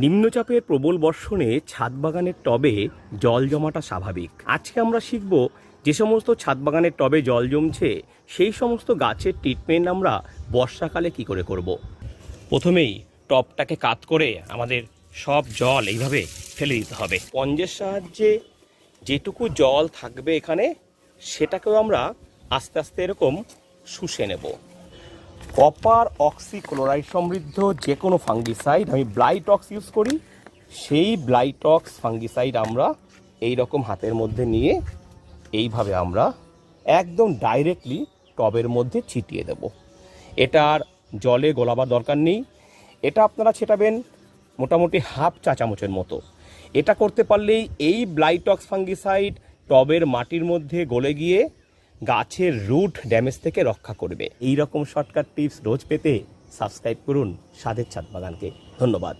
নিম্নচাপের প্রবল বর্ষণে ছাদ বাগানের টবে জল জমাটা স্বাভাবিক। আজকে আমরা শিখব যে সমস্ত ছাদ বাগানের টবে জল জমছে সেই সমস্ত গাছের ট্রিটমেন্ট আমরা বর্ষাকালে কি করে করব। প্রথমেই টবটাকে কাত করে আমাদের সব জল এইভাবে ফেলে দিতে হবে। স্পঞ্জের সাহায্যে যেটুকু জল থাকবে এখানে সেটাকেও আমরা আস্তে আস্তে এরকম শুষে নেব। কপার অক্সিক্লোরাইড সমৃদ্ধ যে কোনো ফাঙ্গিসাইড, আমি ব্লাইটক্স ইউজ করি, সেই ব্লাইটক্স ফাঙ্গিসাইড আমরা এই রকম হাতের মধ্যে নিয়ে এইভাবে আমরা একদম ডাইরেক্টলি টবের মধ্যে ছিটিয়ে দেব। এটার জলে গোলাবার দরকার নেই। এটা আপনারা ছেটাবেন মোটামুটি হাফ চা চামচের মতো। এটা করতে পারলেই এই ব্লাইটক্স ফাঙ্গিসাইড টবের মাটির মধ্যে গলে গিয়ে গাছের রুট ড্যামেজ থেকে রক্ষা করবে। এই রকম শর্টকাট টিপস রোজ পেতে সাবস্ক্রাইব করুন স্বাদের ছাদ বাগানকে। ধন্যবাদ।